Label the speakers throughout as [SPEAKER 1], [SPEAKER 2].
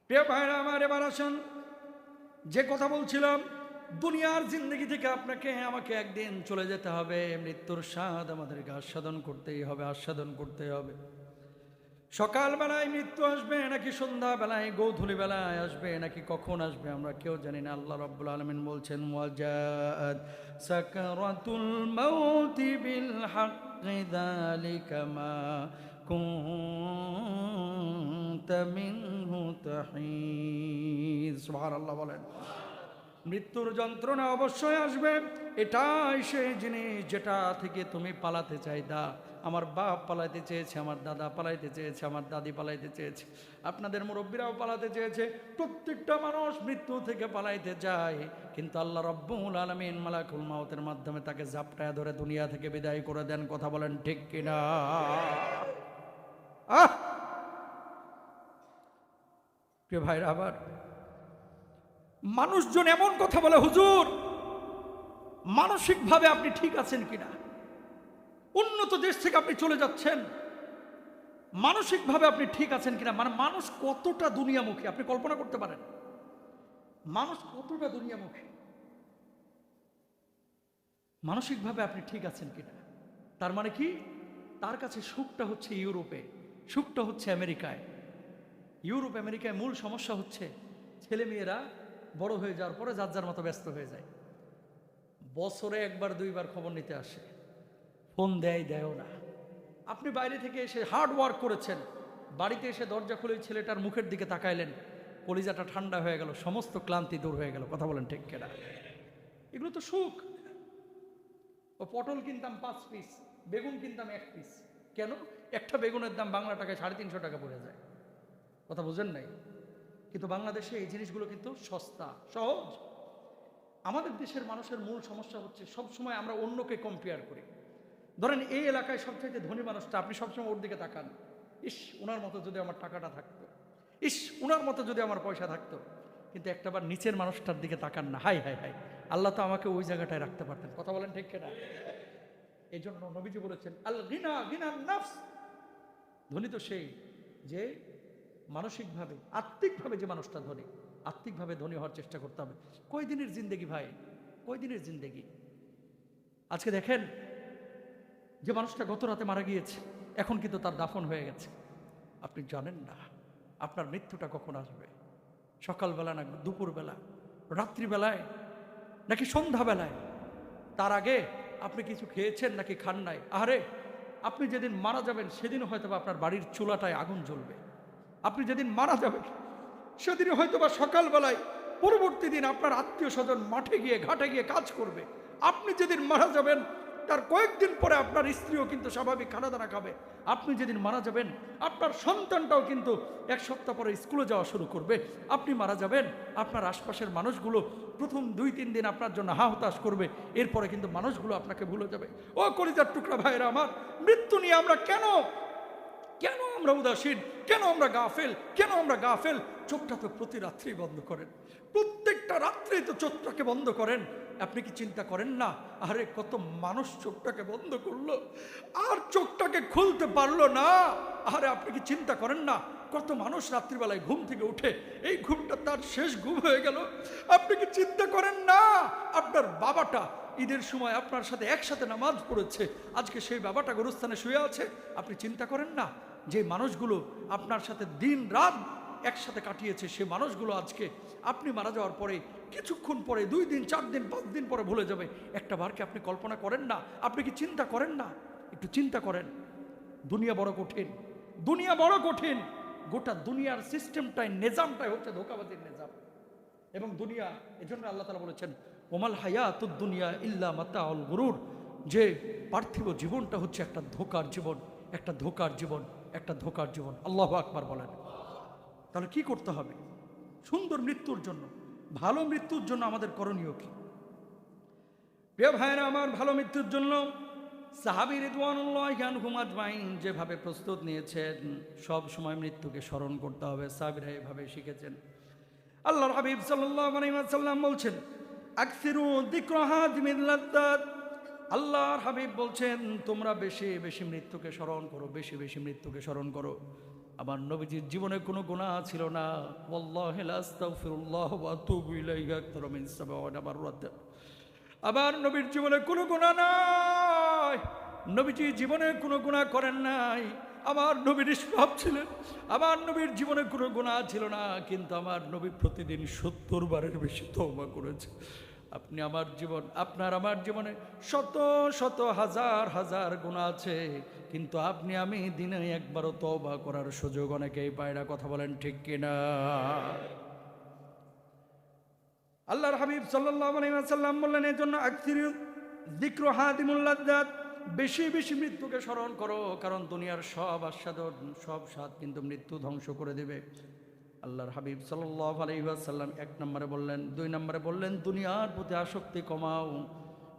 [SPEAKER 1] প্রিয় ভাইরা আমার, এবার আসুন যে কথা বলছিলাম, দুনিয়ার জিন্দগি থেকে আপনাকে আমাকে একদিন চলে যেতে হবে। মৃত্যুর স্বাদ আমাদেরকে আস্বাদন করতেই হবে, আস্বাদন করতেই হবে। সকালবেলায় মৃত্যু আসবে নাকি সন্ধ্যাবেলায় গৌধূলি বেলায় আসবে নাকি কখন আসবে আমরা কেউ জানি না। আল্লাহ রাব্বুল আলামিন বলছেন, ওয়াজাআত সাকারাতুল মাউতি বিল হাক্কি যালিকা মা কুনতা মিনহু তাহিজ। সুবহানাল্লাহ বলেন। মৃত্যুর যন্ত্রণা অবশ্যই আসবে। এটাই সেই জিনিস যেটা থেকে তুমি পালাতে চাইতা। আমার বাপ পালাইতে চেয়েছে, আমার দাদা পালাইতে চেয়েছে, আমার দাদি পালাইতে চেয়েছে, আপনাদের মুরব্বীরাও পালাতে চেয়েছে। প্রত্যেকটা মানুষ মৃত্যু থেকে পালাইতে যায়, কিন্তু আল্লাহ রাব্বুল আলামিন মালাকুল মাউতের মাধ্যমে তাকে জাপটায় ধরে দুনিয়া থেকে বিদায় করে দেন। কথা বলেন ঠিক কিনা? আহ প্রিয় ভাইরা, আবার মানুষজন এমন কথা বলে, হুজুর মানসিকভাবে আপনি ঠিক আছেন কিনা? উন্নত দেশ থেকে আপনি চলে যাচ্ছেন, মানসিকভাবে আপনি ঠিক আছেন কিনা? মানে মানুষ কতটা দুনিয়ামুখী আপনি কল্পনা করতে পারেন? মানুষ কতটা দুনিয়ামুখী। মানসিকভাবে আপনি ঠিক আছেন কিনা তার মানে কি? তার কাছে সুখটা হচ্ছে ইউরোপে, সুখটা হচ্ছে আমেরিকায়। ইউরোপ আমেরিকায় মূল সমস্যা হচ্ছে ছেলেমেয়েরা বড় হয়ে যাওয়ার পরে যার যার মতো ব্যস্ত হয়ে যায়। বছরে একবার দুইবার খবর নিতে আসে, ফোন দেয়ও না। আপনি বাইরে থেকে এসে হার্ড ওয়ার্ক করেছেন, বাড়িতে এসে দরজা খুলে ছেলেটার মুখের দিকে তাকাইলেন, কলিজাটা ঠান্ডা হয়ে গেল, সমস্ত ক্লান্তি দূর হয়ে গেল। কথা বলেন ঠিক কিনা? এগুলো তো সুখ। ও পটল কিনতাম 5 পিস, বেগুন কিনতাম 1 পিস। কেন? একটা বেগুনের দাম বাংলা টাকায় 350 টাকা পড়ে যায়। কথা বুঝেন নাই? কিন্তু বাংলাদেশে এই জিনিসগুলো কিন্তু সস্তা, সহজ। আমাদের দেশের মানুষের মূল সমস্যা হচ্ছে সবসময় আমরা অন্যকে কম্পেয়ার করি। ধরেন এই এলাকায় সবচেয়ে ধনী মানুষটা, আপনি সবসময় ওর দিকে তাকান, ইস ওনার মতো যদি আমার টাকাটা থাকতো, ইস ওনার মতো যদি আমার পয়সা থাকতো। কিন্তু একটাবার নিচের মানুষটার দিকে তাকান না, হাই হাই হাই, আল্লাহ তো আমাকে ওই জায়গাটায় রাখতে পারতেন। কথা বলেন ঠিক কিনা? এই জন্য নবীজি বলেছেন, আল গিনা গিনা নাফস, ধনী তো সেই যে মানসিকভাবে আত্মিকভাবে যে মানুষটা ধনী। আত্মিকভাবে ধনী হওয়ার চেষ্টা করতে হবে। কয়দিনের জিন্দেগি ভাই, কয়দিনের জিন্দেগি? আজকে দেখেন, যে মানুষটা গত রাতে মারা গিয়েছে, এখন কিন্তু তার দাফন হয়ে গেছে। আপনি জানেন না আপনার মৃত্যুটা কখন আসবে। সকালবেলা না দুপুরবেলা, রাত্রিবেলায় নাকি সন্ধ্যাবেলায়? তার আগে আপনি কিছু খেয়েছেন নাকি খান নাই? আরে আপনি যেদিন মারা যাবেন সেদিন হয়তো আপনার বাড়ির চুলাটায় আগুন জ্বলবে। আপনি যেদিন মারা যাবেন সেদিন হয়তো বা সকালবেলায় পরবর্তী দিন আপনার আত্মীয় স্বজন মাঠে গিয়ে ঘাটে গিয়ে কাজ করবে। আপনি যেদিন মারা যাবেন তার কয়েকদিন পরে আপনার স্ত্রীও কিন্তু স্বাভাবিক খানা দানা খাবে। আপনি যেদিন মারা যাবেন আপনার সন্তানটাও কিন্তু 1 সপ্তাহ পরে স্কুলে যাওয়া শুরু করবে। আপনি মারা যাবেন, আপনার আশপাশের মানুষগুলো প্রথম 2-3 দিন আপনার জন্য হা হতাশ করবে, এরপরে কিন্তু মানুষগুলো আপনাকে ভুলে যাবে। ও কলিজার টুকরা ভাইরা আমার, মৃত্যু নিয়ে আমরা কেন কেন আমরা উদাসীন? কেন আমরা গাফেল? কেন আমরা গাফেল? চোখটা তো প্রতি রাত্রি বন্ধ করেন, প্রত্যেকটা রাত্রেই তো চোখটাকে বন্ধ করেন। আপনি কি চিন্তা করেন না, আরে কত মানুষ চোখটাকে বন্ধ করলো আর চোখটাকে খুলতে পারলো না? আরে আপনি কি চিন্তা করেন না, কত মানুষ রাত্রিবেলায় ঘুম থেকে উঠে এই ঘুমটা তার শেষ ঘুম হয়ে গেল? আপনি কি চিন্তা করেন না, আপনার বাবাটা ঈদের সময় আপনার সাথে একসাথে নামাজ পড়েছে, আজকে সেই বাবাটা গোরস্থানে শুয়ে আছে? আপনি চিন্তা করেন না যে মানুষগুলো আপনার সাথে দিন রাত একসাথে কাটিয়েছে, সে মানুষগুলো আজকে আপনি মারা যাওয়ার পরে কিছুক্ষণ পরে 2 দিন 4 দিন 5 দিন পরে ভুলে যাবে? একটা বারকে আপনি কল্পনা করেন না? আপনি কি চিন্তা করেন না? একটু চিন্তা করেন। দুনিয়া বড় কঠিন, দুনিয়া বড় কঠিন। গোটা দুনিয়ার সিস্টেমটাই, নিজামটাই হচ্ছে ধোঁকাবাজির নিজাম। এবং দুনিয়া, এজন্য আল্লাহ তাআলা বলেছেন, ওমাল হায়াতুদ দুনিয়া ইল্লা মাতাউল গুরুর, যে পার্থিব জীবনটা হচ্ছে একটা ধোঁকার জীবন, একটা ধোঁকার জীবন, একটা ধোঁকার জীবন। আল্লাহু আকবার বলেন। তাহলে কি করতে হবে সুন্দর মৃত্যুর জন্য, ভালো মৃত্যুর জন্য? আমাদের করণীয় কি? প্রিয় ভাইরা আমার, ভালো মৃত্যুর জন্য সাহাবী রিদওয়ানুল্লাহি আনহুম আজমাইন যেভাবে প্রস্তুত নিয়েছেন, সব সময় মৃত্যুকে স্মরণ করতে হবে। সাহাবীরা এভাবে শিখেছেন। আল্লাহর হাবিব সাল্লাল্লাহু আলাইহি ওয়াসাল্লাম বলছেন, আকসিরু যিকরা হাদিমিল লাযযাত। আল্লাহর হাবিব বলছেন, তোমরা বেশি বেশি মৃত্যুকে স্মরণ করো, বেশি বেশি মৃত্যুকে স্মরণ করো। আমার নবীজির জীবনে কোনো গুনাহ ছিল না। ওয়াল্লাহি লা আস্তাগফিরুল্লাহ ওয়া আতুবু ইলাইহি আকতার মিন 70 মাররাত। আমার নবীর জীবনে কোনো গুনাহ নাই, নবীজি জীবনে কোনো গুনাহ করেন নাই। আমার নবী নিষ্পাপ ছিলেন, আমার নবীর জীবনে কোনো গুনাহ ছিল না, কিন্তু আমার নবী প্রতিদিন 70 বারের বেশি তওবা করেছে। আপনি আমার জীবন, আপনার আমার জীবনে শত শত হাজার হাজার গুনাহ আছে, কিন্তু আপনি আমি দিনে একবারও তওবা করার সুযোগ অনেকেই পায় না। কথা বলেন ঠিক কিনা? আল্লাহর হাবিব সাল্লাল্লাহু আলাইহি ওয়াসাল্লাম বললেন, এর জন্য আকসিরু যিকরু হাদিমুল লাজ্জাত, বেশি বেশি মৃত্যুকে স্মরণ করো, কারণ দুনিয়ার সব আস্বাদন, সব স্বাদ কিন্তু মৃত্যু ধ্বংস করে দেবে। আল্লাহর হাবিব সাল্লাল্লাহু আলাইহি ওয়াসাল্লাম 1 নম্বরে বললেন, 2 নম্বরে বললেন, দুনিয়ার প্রতি আসক্তি কমাও।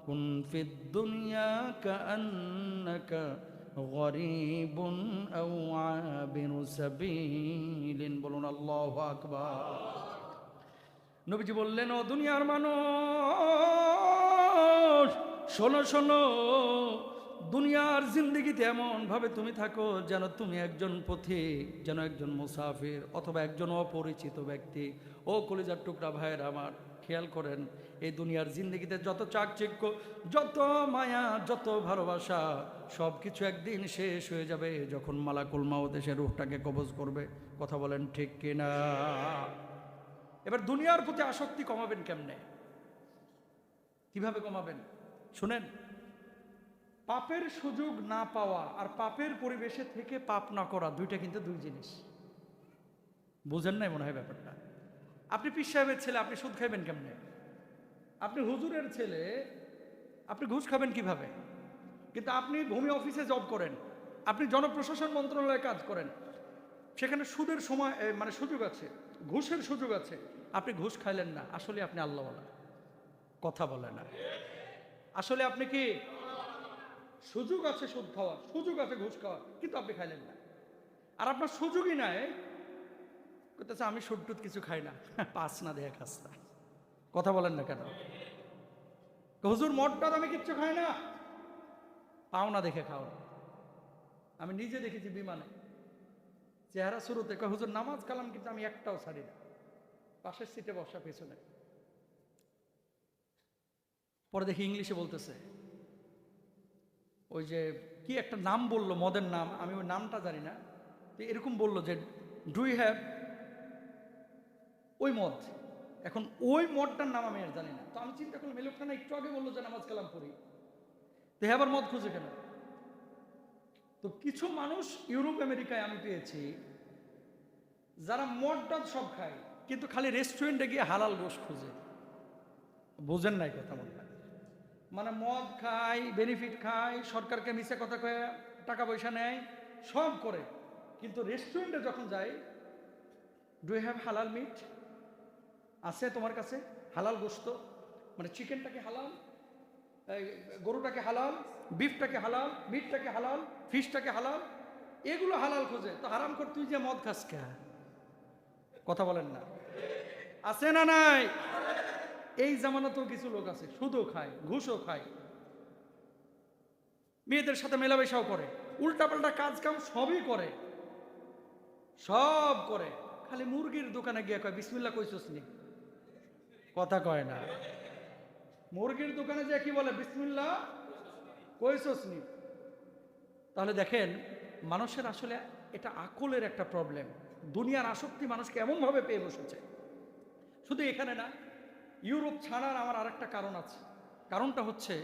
[SPEAKER 1] কুন ফিদ দুনিয়া কাআন্নাকা গরীবুন আও আবিরু সাবিলিন। বলুন আল্লাহু আকবার। নবীজি বললেন, ও দুনিয়ার মানুষ, শোনো শোনো, দুনিয়ার জিন্দেগিতে এমন ভাবে তুমি থাকো যেন তুমি একজন পথিক, যেন একজন মুসাফির, অথবা একজন অপরিচিত ব্যক্তি। ও কলিজার টুকরা ভাইয়ের আমার, খেয়াল করেন, এই দুনিয়ার জিন্দেগিতে যত চাকচিক্য, যত মায়া, যত ভালোবাসা, সব কিছু একদিন শেষ হয়ে যাবে যখন মালাকুল মাউত এসে রূহটাকে কবজ করবে। কথা বলেন ঠিক কিনা? এবার দুনিয়ার প্রতি আসক্তি কমাবেন কেমনে, কিভাবে কমাবেন? শুনেন, পাপের সুযোগ না পাওয়া আর পাপের পরিবেশে থেকে পাপ না করা, দুইটা কিন্তু দুই জিনিস। বুঝেন নাই মনে হয় ব্যাপারটা। আপনি পীর সাহেবের ছেলে, আপনি সুদ খাইবেন কেমনে? আপনি হুজুরের ছেলে, আপনি ঘুষ খাবেন কিভাবে? কিন্তু আপনি ভূমি অফিসে জব করেন, আপনি জনপ্রশাসন মন্ত্রণালয়ে কাজ করেন, সেখানে সুদের সময় মানে সুযোগ আছে, ঘুষের সুযোগ আছে, আপনি ঘুষ খাইলেন না, আসলে আপনি আল্লাহওয়ালা। কথা বলে না। আসলে আপনি কি, সুযোগ আছে সুদ খাওয়ার, সুযোগ আছে ঘুষ খাওয়ার, কিন্তু আপনি খাইলেন না। আর আপনার সুযোগই নাই, করতেছে আমি সুদ টুদ কিছু খাই না, পাস না দেয়া খাস্তা। কথা বলেন না কেন? হুজুর মদটাদ আমি কিচ্ছু খাই না, পাওনা দেখে খাও। আমি নিজে দেখেছি বিমানে, চেহারা শুরুতে হুজুর নামাজ কালাম কিন্তু আমি একটাও ছাড়ি না, পাশের সিটে বসা পেছনে। পরে দেখি ইংলিশে বলতেছে, ওই যে কি একটা নাম বললো, মদের নাম, আমি ওই নামটা জানি না, তো এরকম বললো যে ডু ইউ হ্যাভ ওই মদ। এখন ওই মদটার নাম আমি আর জানি না, তো আমি চিন্তা করলাম এই লোকটা না একটু আগে বললো যে নামাজ কালাম পড়ি, তো আবার মদ খুঁজে কেন? তো কিছু মানুষ ইউরোপ আমেরিকায় আমি পেয়েছি যারা মদটা সব খায়, কিন্তু খালি রেস্টুরেন্টে গিয়ে হালাল গোশত খুঁজে। বুঝেন নাই কথা মনে হয়? মানে মদ খায়, বেনিফিট খায়, সরকারকে মিছে কথা কয়ে টাকা পয়সা নেয়, সব করে, কিন্তু রেস্টুরেন্টে যখন যায়, ডু ইউ হ্যাভ হালাল মিট, আছে তোমার কাছে হালাল গোশত, মানে চিকেনটাকে হালাল, গরুটাকে হালাল, বিফটাকে হালাল, মিটটাকে হালাল, ফিশটাকে হালাল, এগুলো হালাল খোঁজে। তো হারাম কর তুই যে মদ খাস কে? কথা বলেন না, আছে না নাই? এই জামানাতেও কিছু লোক আছে সুদও খায়, ঘুষও খায়, মেয়েদের সাথে মেলামেশাও করে, উল্টাপাল্টা কাজ কাম সবই করে, সব করে, খালি মুরগির দোকানে গিয়ে কয় বিসমিল্লাহ কইছস নি? কথা কয় না। মুরগির দোকানে যে কি বলে, বিসমিল্লাহ কইছস নি? তাহলে দেখেন, মানুষের আসলে এটা আকলের একটা প্রবলেম। দুনিয়ার আসক্তি মানুষকে এমনভাবে পেয়ে বসেছে। শুধু এখানে না, ইউরোপ ছাড়ার আমার আরেকটা কারণ আছে। কারণটা হচ্ছে,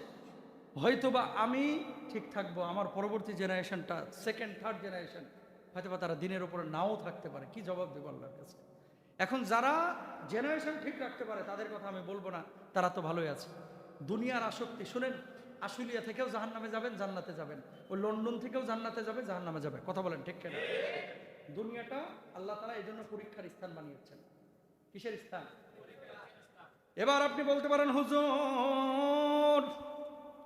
[SPEAKER 1] হয়তোবা আমি ঠিক থাকবো, আমার পরবর্তী জেনারেশনটা, সেকেন্ড থার্ড জেনারেশন, হয়তোবা তারা দিনের উপরে নাও থাকতে পারে। কি জবাব দেবো আল্লাহর কাছে? এখন যারা জেনারেশন ঠিক রাখতে পারে তাদের কথা আমি বলবো না, তারা তো ভালোই আছে। দুনিয়ার আসক্তি, শুনেন, আশুলিয়া থেকেও জাহান্নামে যাবেন, জান্নাতে যাবেন, ওই লন্ডন থেকেও জান্নাতে যাবে, জাহান্নামে যাবে। কথা বলেন ঠিক কেন? দুনিয়াটা আল্লাহ তাআলা এই জন্য পরীক্ষার স্থান বানিয়েছেন। কিসের স্থান? এবার আপনি বলতে পারেন, হুজুর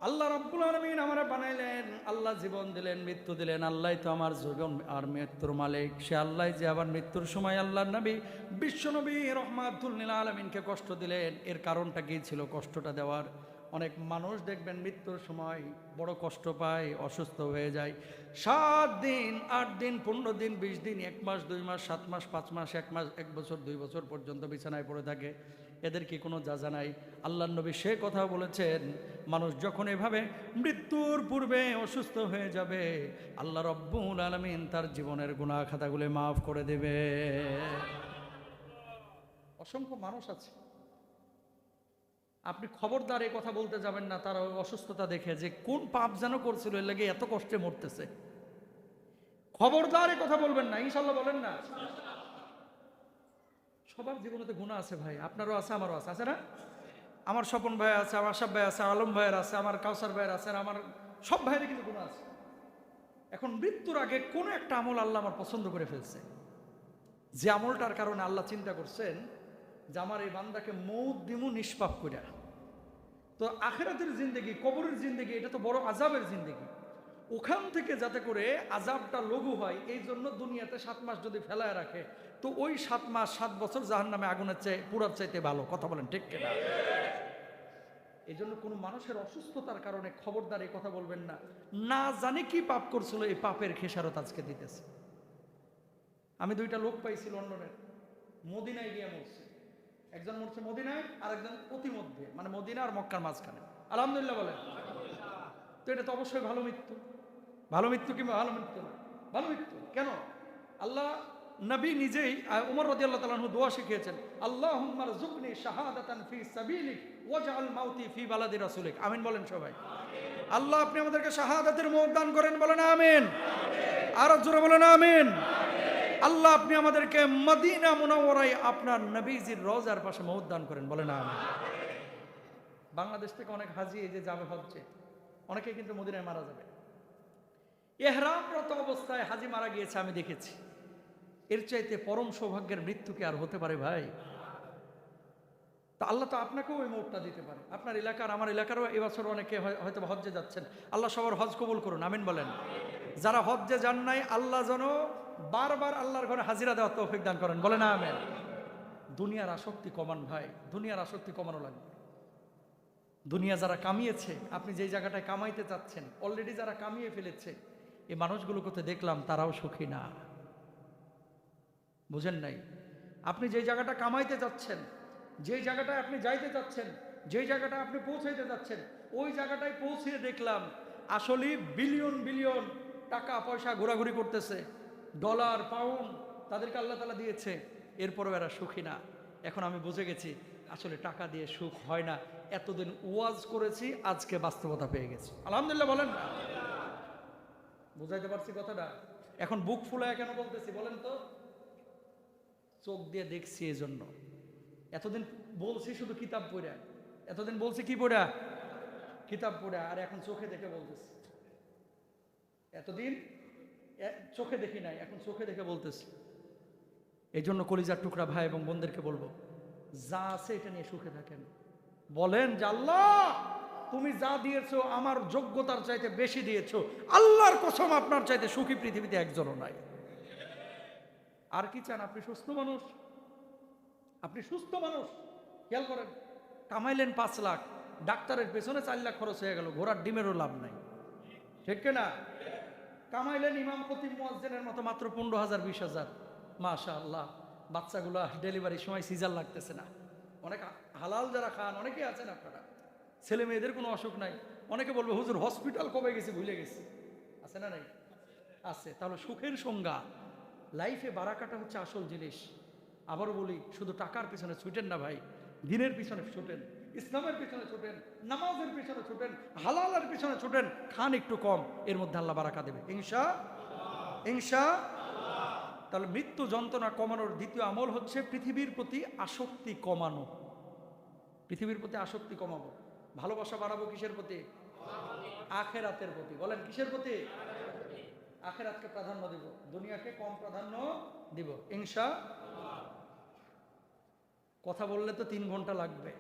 [SPEAKER 1] আল্লাহ রাব্বুল আলামিন আমারে বানাইলেন, আল্লাহ জীবন দিলেন, মৃত্যু দিলেন, আল্লাহ তো আমার জীবন আর মৃত্যুর মালিক, সে আল্লাহ যে আবার মৃত্যুর সময় আল্লাহর নবী বিশ্ব নবী রহমাতুল লিল আলামিনকে কষ্ট দিলেন, এর কারণটা কি ছিল কষ্টটা দেওয়ার? অনেক মানুষ দেখবেন মৃত্যুর সময় বড় কষ্ট পায়, অসুস্থ হয়ে যায়। 7 দিন 8 দিন 15 দিন 20 দিন 1 মাস 2 মাস 7 মাস 5 মাস 1 মাস 1 বছর 2 বছর পর্যন্ত বিছানায় পড়ে থাকে। এদের কি কোনো যাজা নাই? আল্লাহর নবী সে কথা বলেছেন, মানুষ যখন এভাবে মৃত্যুর পূর্বে অসুস্থ হয়ে যাবে, আল্লাহ রব্বুল আলামিন তার জীবনের গুনাহ খাতাগুলো মাফ করে দেবে। অসংখ্য মানুষ আছে, আপনি খবরদার এই কথা বলতে যাবেন না তার অসুস্থতা দেখে যে কোন পাপ যেন করছিল এর লাগে এত কষ্টে মরতেছে। খবরদার এই কথা বলবেন না, ইনশাল্লাহ বলেন না। সবার জীবনে তো গুনাহ আছে ভাই, আপনারও আছে আমারও আছে, আছে না? আমার স্বপন ভাই আছে, আমার আশাব ভাই আছে, আলম ভাইয়ের আছে, আমার কাউসার ভাইয়ের আছে, আর আমার সব ভাইয়ের কিন্তু গুনাহ আছে। এখন মৃত্যুর আগে কোনো একটা আমল আল্লাহ আমার পছন্দ করে ফেলছে, যে আমলটার কারণে আল্লাহ চিন্তা করছেন যে আমার এই বান্দাকে মৌত দিমু নিষ্পাপ করে। তো আখিরাতের জিন্দেগি, কবরের জিন্দেগি, এটা তো বড় আজাবের জিন্দেগি। ওখান থেকে যাতে করে আজাবটা লঘু হয়, এই জন্য দুনিয়াতে 7 মাস যদি ফেলায় রাখে, তো ওই 7 মাস 7 বছর জাহান্নামে আগুনের চেয়ে পুরার চাইতে ভালো। কথা বলেন ঠিক কিনা? এই জন্য কোনো মানুষের অসুস্থতার কারণে খবরদার এই কথা বলবেন না, না জানি কি পাপ করছিল, এই পাপের খেসারত আজকে দিতেছে। আমি 2টা লোক পাইছি লন্ডনের, মদিনায় গিয়ে মরছে। একজন মরছে মদিনায়, আর একজন প্রতিমধ্যে, মানে মদিনা আর মক্কার মাঝখানে। আলহামদুলিল্লাহ বলেন। তো এটা তো অবশ্যই ভালো মৃত্যু। ভালো মৃত্যু কিংবা ভালো মৃত্যু না, ভালো মৃত্যু। কেন? আল্লাহ নবী নিজেই উমর রাদিয়াল্লাহু তাআলা আনহু দোয়া শিখিয়েছেন, আল্লাহুম্মা রযুকনি শাহাদাতান ফি সাবিলিক ওয়াজআল মাউতি ফি বালাদি রাসূলিক। আমিন বলেন সবাই। আল্লাহ আপনি আমাদেরকে শাহাদাতের মওত দান করেন, বলেন আমিন। আর জোরে বলেন আমিন। আল্লাহ আপনি আমাদেরকে মদিনা মুনাওয়ারায় আপনার নবীজির রওজার পাশে মওত দান করেন, বলেন আমিন। বাংলাদেশ থেকে অনেক হাজি এই যে যাবে হজ্জে, অনেকে কিন্তু মদিনায় মারা যাবে। ইহরামরত অবস্থায় হাজি মারা গিয়েছে, আমি দেখেছি। এর চাইতে পরম সৌভাগ্যের মৃত্যু কি আর হতে পারে ভাই? তো আল্লাহ তো আপনাকেও ওই মওতটা দিতে পারে। আপনার এলাকার, আমার এলাকারও এবছর অনেকে হয়তো হজ্জে যাচ্ছেন, আল্লাহ সবার হজ কবুল করুন, আমিন বলেন। যারা হজ্জে যান নাই, আল্লাহ যেন বারবার আল্লাহর ঘরে হাজিরা দেওয়ার তৌফিক দান করেন, বলেন আমিন। দুনিয়ার আসক্তি কমান ভাই, দুনিয়ার আসক্তি কমানো লাগবে। দুনিয়া যারা কামিয়েছে, আপনি যেই জায়গাটায় কামাইতে চাচ্ছেন, অলরেডি যারা কামিয়ে ফেলেছে, এই মানুষগুলোকে তো দেখলাম তারাও সুখী না। বুঝেন নাই? আপনি যেই জায়গাটা কামাইতে যাচ্ছেন, যেই জায়গাটায় আপনি যাইতে চাচ্ছেন, যেই জায়গাটায় আপনি পৌঁছাইতে যাচ্ছেন, ওই জায়গাটায় পৌঁছে দেখলাম আসলে বিলিয়ন বিলিয়ন টাকা পয়সা ঘোরাঘুরি করতেছে, ডলার পাউন্ড তাদেরকে আল্লাহ তাআলা দিয়েছে, এরপরও এরা সুখী না। এখন আমি বুঝে গেছি আসলে টাকা দিয়ে সুখ হয় না। এতদিন ওয়াজ করেছি, আজকে বাস্তবতা পেয়ে গেছি, আলহামদুলিল্লাহ বলেন। বুঝাইতে পারছি কথাটা? এখন বুক ফুলায় কেন বলতেছি বলেন তো? চোখ দিয়ে দেখছি এই জন্য। এতদিন বলছি শুধু কিতাব পড়া, এতদিন বলছি কি পড়া? কিতাব পড়া, আর এখন চোখে দেখে বলতেছি। এতদিন চোখে দেখি নাই, এখন চোখে দেখে বলতেছি। এই জন্য কলিজার টুকরা ভাই এবং বোনদেরকে বলবো, যা আছে এটা নিয়ে সুখে থাকেন। বলেন যে আল্লাহ তুমি যা দিয়েছো আমার যোগ্যতার চাইতে বেশি দিয়েছো, আল্লাহর কসম আপনার চাইতে সুখী পৃথিবীতে একজনও নাই। আর কি চান? আপনি সুস্থ মানুষ, আপনি সুস্থ মানুষ। খেয়াল করেন, কামাইলেন 5 লাখ, ডাক্তারের পেছনে 4 লাখ খরচ হয়ে গেল, ঘোড়ার ডিমেরও লাভ নাই, ঠিক না? কামাইলেন ইমাম খতিব মুয়াজ্জিনের মতো মাত্র 15,000 20,000, মাশাআল্লাহ। বাচ্চাগুলা ডেলিভারির সময় সিজার লাগতেছে না। অনেক হালাল যারা খান অনেকেই আছেন আপনারা, ছেলে মেয়েদের কোনো অসুখ নাই। অনেকে বলবে হুজুর হসপিটাল কবে গেছি ভুলে গেছি, আছে না? নাই আছে। তাহলে সুখের সংজ্ঞা, লাইফে বারাকাটা হচ্ছে আসল জিনিস। আবারও বলি, শুধু টাকার পিছনে ছুটেন না ভাই, দিনের পিছনে ছুটেন, ইসলামের পিছনে ছুটেন, নামাজের পিছনে ছুটেন, হালালের পিছনে ছুটেন। খান একটু কম, এর মধ্যে আল্লাহ বারাকা দেবে ইনশাআল্লাহ। তাহলে মৃত্যু যন্ত্রণা কমানোর দ্বিতীয় আমল হচ্ছে পৃথিবীর প্রতি আসক্তি কমানো। পৃথিবীর প্রতি আসক্তি কমাবো, ভালোবাসা বাড়াবো কিসের প্রতি? আখেরাতের প্রতি। বলেন কিসের প্রতি? আখেরাতকে প্রাধান্য দিব, দুনিয়াকে কম প্রাধান্য দিব ইনশাআল্লাহ। কথা বললে তো 3 ঘন্টা লাগবে।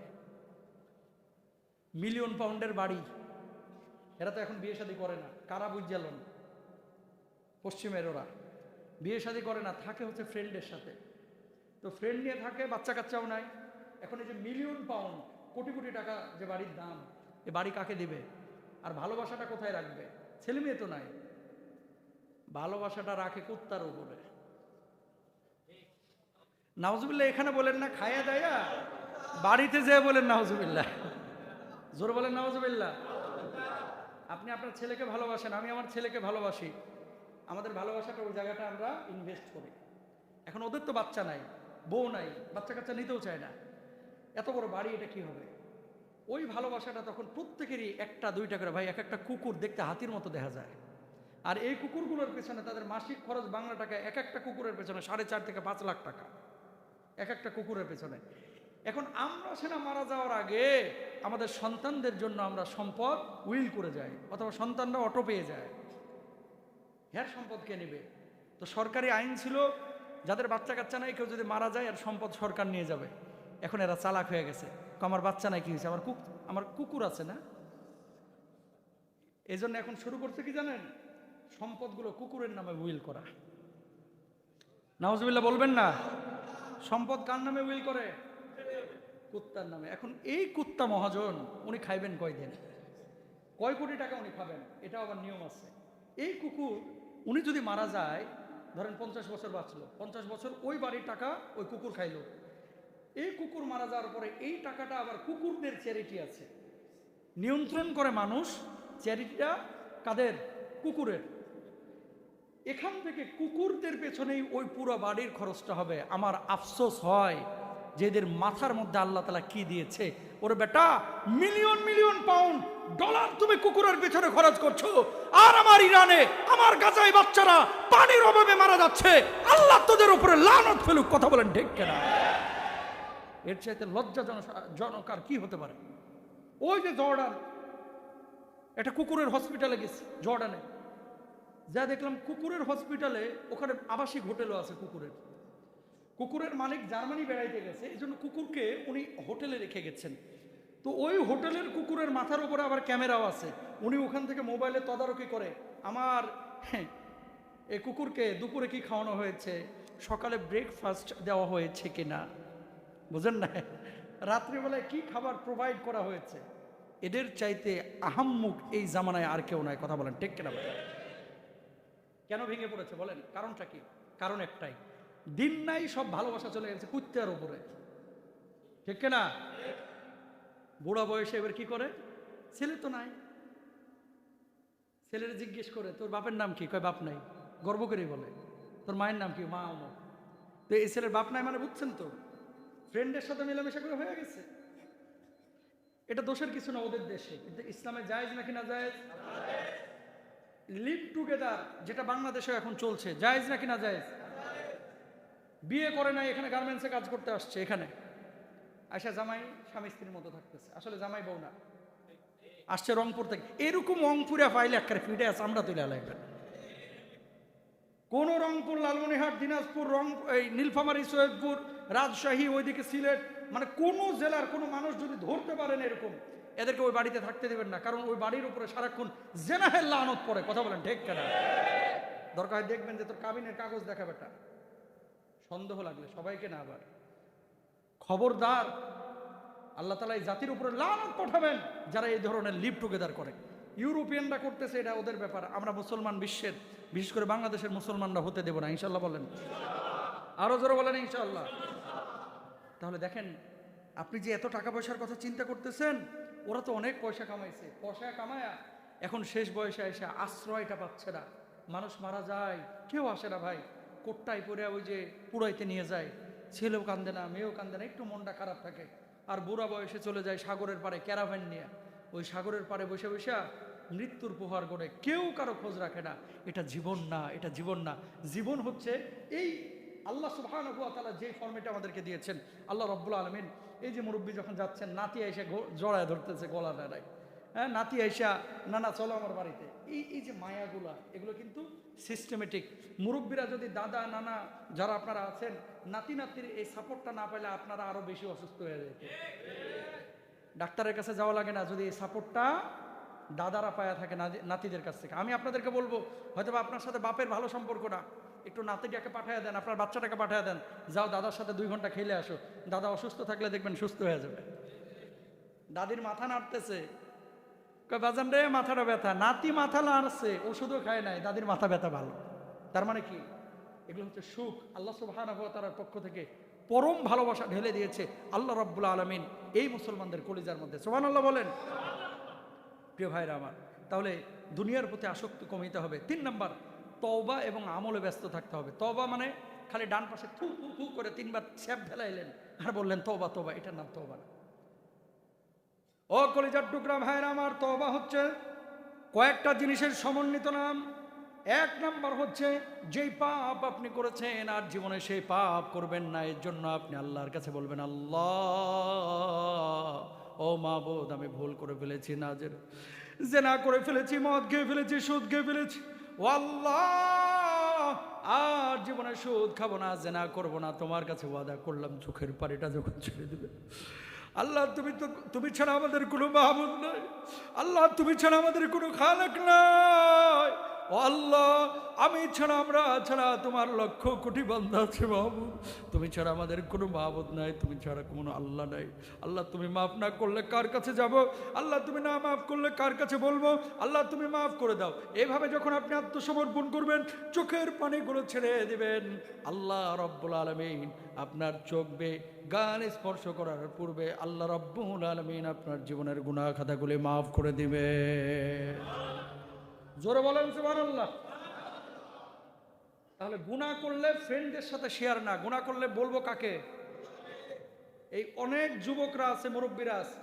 [SPEAKER 1] মিলিয়ন পাউন্ডের বাড়ি, এরা তো এখন বিয়ে শাদী করে না। কারা বুঝালেন? পশ্চিমের ওরা বিয়ে শাদী করে না, থাকে হচ্ছে ফ্রেন্ডের সাথে। তো ফ্রেন্ড নিয়ে থাকে, বাচ্চা কাচ্চাও নাই। এখন এই যে মিলিয়ন পাউন্ড, কোটি কোটি টাকা যে বাড়ির দাম, এ বাড়ি কাকে দিবে? আর ভালোবাসাটা কোথায় রাখবে? ছেলে মেয়ে তো নাই, ভালোবাসাটা রাখে কুত্তার উপরে। নাউজুবিল্লাহ এখানে বলেন না, খাইয়া দাইয়া বাড়িতে যেয়ে বলেন নাউজুবিল্লাহ, জোর বলেন নাউজুবিল্লাহ। আপনি আপনার ছেলেকে ভালোবাসেন, আমি আমার ছেলেকে ভালোবাসি, আমাদের ভালোবাসাটা ওই জায়গাটা আমরা ইনভেস্ট করি। এখন ওদের তো বাচ্চা নাই, বউ নাই, বাচ্চা কাচ্চা নিতেও চায় না, এত বড় বাড়ি এটা কি হবে? ওই ভালোবাসাটা তখন প্রত্যেকেরই একটা দুইটা করে, ভাই এক একটা কুকুর দেখতে হাতির মতো দেখা যায়, আর এই কুকুরগুলোর পেছনে তাদের মাসিক খরচ বাংলা টাকায় এক একটা কুকুরের পেছনে 4.5 থেকে 5 লাখ টাকা এক একটা কুকুরের পেছনে। এখন আমরা সেটা মারা যাওয়ার আগে আমাদের সন্তানদের জন্য আমরা সম্পদ উইল করে যাই, অথবা সন্তানরা অটো পেয়ে যায়, হ্যাঁ সম্পদ কে নেবে? তো সরকারি আইন ছিল যাদের বাচ্চা কাচ্চা নাই কেউ যদি মারা যায় আর সম্পদ সরকার নিয়ে যাবে। এখন এরা চালাক হয়ে গেছে, আমার বাচ্চা নাই কি হয়েছে, আমার কুকুর আছে না, এই জন্য এখন শুরু করছে কি জানেন, সম্পদগুলো কুকুরের নামে উইল করা। নাউজুবিল্লাহ বলবেন না। সম্পদ কার নামে উইল করে? কুত্তার নামে। এখন এই কুত্তা মহাজন উনি খাইবেন কয়দিন, কয় কোটি টাকা উনি খাবেন, এটা আবার নিয়ম আছে। এই কুকুর উনি যদি মারা যায়, ধরেন 50 বছর বাঁচলো, 50 বছর ওই বাড়ির টাকা ওই কুকুর খাইলো। এই কুকুর মারা যাওয়ার পরে এই টাকাটা আবার কুকুরদের চ্যারিটি আছে, নিয়ন্ত্রণ করে মানুষ, চ্যারিটিটা কাদের? কুকুরের। এখান থেকে কুকুরদের পেছনেই ওই পুরো বাড়ির খরচটা হবে। আমার আফসোস হয় যে এদের মাথার মধ্যে আল্লাহ তাআলা কি দিয়েছে, ওরে বেটা মিলিয়ন মিলিয়ন পাউন্ড ডলার তুমি কুকুরের পেছনে খরচ করছো, আর আমার ইরানে আমার গাজায় বাচ্চারা পানির অভাবে মারা যাচ্ছে, আল্লাহ তোদের উপরে লানত ফেলুক। কথা বলেন ঠিক কিনা? এর চাইতে লজ্জাজনক আর কি হতে পারে? ওই যে জর্ডান, একটা কুকুরের হসপিটালে গেছি জর্ডানে, যা দেখলাম কুকুরের হসপিটালে, ওখানে আবাসিক হোটেলও আছে কুকুরের। কুকুরের মালিক জার্মানি বেড়াইতে গেছে, এই জন্য কুকুরকে উনি হোটেলে রেখে গেছেন। তো ওই হোটেলের কুকুরের মাথার উপরে আবার ক্যামেরাও আছে, উনি ওখান থেকে মোবাইলে তদারকি করে আমার এই কুকুরকে দুপুরে কি খাওয়ানো হয়েছে, সকালে ব্রেকফাস্ট দেওয়া হয়েছে কিনা, বুঝেন না, রাত্রিবেলায় কি খাবার প্রোভাইড করা হয়েছে। এদের চাইতে আহাম্মুক এই জামানায় আর কেউ নাই। কথা বলেন ঠিক কিনা? কেন ভেঙে পড়েছে বলেন? কারণটা কি? কারণ একটাই, দিন নাই সব ভালোবাসা চলে গেছে কুত্তার উপরে, ঠিক না? বুড়া বয়সে এবার কি করে, ছেলে তো নাই, ছেলের জিজ্ঞেস করে তোর বাপের নাম কি, কয় বাপ নাই, গর্ব করে বলে। তোর মায়ের নাম কি, মা অমুক। তো এই ছেলের বাপ নাই মানে বুঝছেন তো, ফ্রেন্ডের সাথে মেলামেশা করে হয়ে গেছে। এটা দোষের কিছু না ওদের দেশে, কিন্তু ইসলামে জায়েজ নাকি না জায়েজ? লিভ টুগেদার যেটা বাংলাদেশে এখন চলছে, জায়েজ নাকি না জায়েজ? বিয়ে করে নাই, এখানে গার্মেন্টসে কাজ করতে আসছে, এখানে আয়সা জামাই স্বামী স্ত্রীর মতো থাকতেছে, আসলে জামাই বউ না, আসছে রংপুর থেকে। এরকম রংপুরে ফাইলে একটা ফিটে আছে, আমরা তুলে লাগবেন। কোন রংপুর, লালমনিরহাট, দিনাজপুর, নীলফামারী, সৈয়দপুর, রাজশাহী, ওইদিকে সিলেট, মানে কোন জেলার কোন মানুষ যদি ধরতে পারেন এরকম, এদেরকে ওই বাড়িতে থাকতে দেবেন না, কারণ ওই বাড়ির উপরে সারাক্ষণ জেনাহের লানত পড়ে। কথা বলেন ঠিক কিনা? দরকার দেখবেন যে তোর কাবিনের কাগজ দেখা বেটা, সন্দেহ লাগলে সবাইকে না, আবার খবরদার, আল্লাহ তাআলা এই জাতির উপরে লানত পাঠাবেন যারা এই ধরনের লিভ টুগেদার করে। ইউরোপিয়ানরা করতেছে, এটা ওদের ব্যাপার, আমরা মুসলমান বিশ্বের, বিশেষ করে বাংলাদেশের মুসলমানরা হতে দেব না, ইনশাল্লাহ বলেন, আরো জোরে বলেন ইনশাল্লাহ। তাহলে দেখেন, আপনি যে এত টাকা পয়সার কথা চিন্তা করতেছেন, ওরা তো অনেক পয়সা কামাইছে, পয়সা কামায়া এখন শেষ বয়সে এসে আশ্রয়টা পাচ্ছে না। মানুষ মারা যায়, কেউ আসে না ভাই, কোটটাই পরে ওই যে পুরাইতে নিয়ে যায়, ছেলেও কান্দে না, মেয়েও কান্দে না, একটু মনটা খারাপ থাকে, আর বুড়া বয়সে চলে যায় সাগরের পাড়ে ক্যারাভ্যান নিয়ে, ওই সাগরের পাড়ে বসে বসে মৃত্যুর প্রহার করে, কেউ কারো খোঁজ রাখে না। এটা জীবন না, এটা জীবন না। জীবন হচ্ছে এই আল্লাহ সুবহানাহু ওয়া তাআলা যে ফরম্যাটে আমাদেরকে দিয়েছেন। আল্লাহ রাব্বুল আলামিন, এই যে মুরব্বী যখন যাচ্ছেন, নাতি এসে জড়ায় ধরতেছে গলা নাড়ায়, হ্যাঁ, নাতি আইসা নানা চলো আমার বাড়িতে, এই যে মায়াগুলা, এগুলো কিন্তু সিস্টেমেটিক। মুরব্বীরা যদি দাদা নানা যারা আপনারা আছেন, নাতি নাতির এই সাপোর্টটা না পেলে আপনারা আরো বেশি অসুস্থ হয়ে যেত। ডাক্তারের কাছে যাওয়া লাগে না যদি এই সাপোর্টটা দাদারা পায়া থাকে নাতিদের কাছ থেকে। আমি আপনাদেরকে বলবো, হয়তো আপনার সাথে বাপের ভালো সম্পর্ক না, একটু নাতিটাকে পাঠিয়ে দেন, আপনার বাচ্চাটাকে পাঠিয়ে দেন, যাও দাদার সাথে 2 ঘন্টা খেলে আসো, দাদা অসুস্থ থাকলে দেখবেন সুস্থ হয়ে যাবে। দাদির মাথা নাড়তেছে, কয় বাজান রে মাথাটা ব্যথা, নাতি মাথা লাড়ছে, ওষুধও খায় নাই, দাদির মাথা ব্যথা ভালো। তার মানে কি? এগুলো হচ্ছে সুখ। আল্লাহ সুবহানাহু ওয়া তাআলার পক্ষ থেকে পরম ভালোবাসা ঢেলে দিয়েছে আল্লাহ রাব্বুল আলামিন এই মুসলমানদের কলিজার মধ্যে। সুবহানাল্লাহ বলেন। প্রিয় ভাইরা আমার, তাহলে দুনিয়ার প্রতি আসক্তি কমাইতে হবে। 3 নাম্বার, তওবা এবং আমলে ব্যস্ত থাকতে হবে। তওবা মানে খালি ডান পাশে থু থু থু করে 3বার ছ্যাপ ফেলাইলেন আর বললেন তওবা তওবা, এটার নাম তওবা না। ও কলিজার টুকরা ভাইরা আমার, তওবা হচ্ছে কয়েকটা জিনিসের সমন্বিত নাম। 1 নাম্বার হচ্ছে যেই পাপ আপনি করেছেন আর জীবনে সেই পাপ করবেন না, এর জন্য আপনি আল্লাহর কাছে বলবেন, আল্লাহ ও মাবুদ, আমি ভুল করে ফেলেছি, জেনা করে ফেলেছি, মদ খেয়ে ফেলেছি, সুদ খেয়ে ফেলেছি, ও আল্লাহ আর জীবনে সুদ খাবো না, জেনা করবো না, তোমার কাছে ওয়াদা করলাম। চোখের পানিটা যখন ছেড়ে দেবে, আল্লাহ তুমি ছাড়া আমাদের কোনো মাহবুদ নাই, আল্লাহ তুমি ছাড়া আমাদের কোনো খালেক নাই, ও আল্লাহ আমি ছাড়া, আমরা ছাড়া তোমার লক্ষ কোটি বান্দা আছে মাহবুদ, তুমি ছাড়া আমাদের কোনো মাহবুদ নাই, তুমি ছাড়া কোনো আল্লাহ নাই। আল্লাহ তুমি মাফ না করলে কার কাছে যাব? আল্লাহ তুমি না মাফ করলে কার কাছে বলবো? আল্লাহ তুমি মাফ করে দাও। এইভাবে যখন আপনি আত্মসমর্পণ করবেন, চোখের পানিগুলো ছেড়ে দিবেন, আল্লাহ রব্বুল আলামিন আপনার চোখ বেয়ে গান স্পর্শ করার পূর্বে আল্লাহ রব্বুল আলামিন আপনার জীবনের গুনাহ খাতাগুলি মাফ করে দিবে। জোরে বলেন সুবহানাল্লাহ। তাহলে গুনাহ করলে ফ্রেন্ডদের সাথে শেয়ার না, গুনাহ করলে বলবো কাকে? এই অনেক যুবকরা আছে, মুরব্বীরা আছে,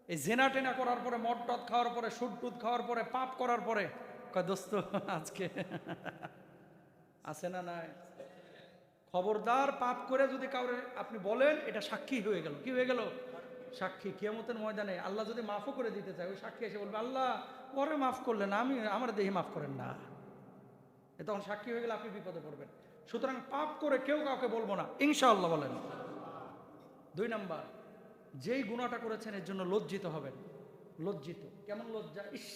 [SPEAKER 1] এই জেনা টেনা করার পরে, মদ টদ খাওয়ার পরে, সুদ টুদ খাওয়ার পরে, পাপ করার পরে কয় দোস্ত আজকে আছে না নাই? খবরদার, পাপ করে যদি কাউরে আপনি বলেন, এটা সাক্ষী হয়ে গেল। কি হয়ে গেল? সাক্ষী। কিয়ামতের ময়দানে আল্লাহ যদি মাফও করে দিতে চায়, ওই সাক্ষী এসে বলবে, আল্লাহ পরে মাফ করলেন, আমার দেহে মাফ করেন না। তখন সাক্ষী হয়ে গেলে আপনি বিপদে পড়বেন। সুতরাং পাপ করে কেউ কাউকে বলবো না, ইনশাআল্লাহ বলেন। 2 নাম্বার, যেই গুনাহটা করেছেন এর জন্য লজ্জিত হবেন। লজ্জিত, কেমন লজ্জা? ইস